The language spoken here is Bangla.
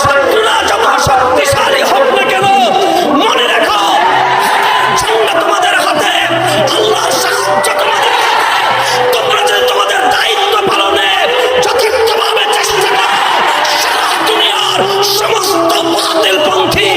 শত্রুরা যত শক্তিশালী হোক না কেন, মনে রেখো ঝান্ডা তোমাদের হাতে, আল্লাহর সাহায্য তোমাদের হাতে। তোমরা যদি তোমাদের দায়িত্ব পালনে যথার্থভাবে চেষ্টা করো, সারা দুনিয়ার সমস্ত বাতিলপন্থী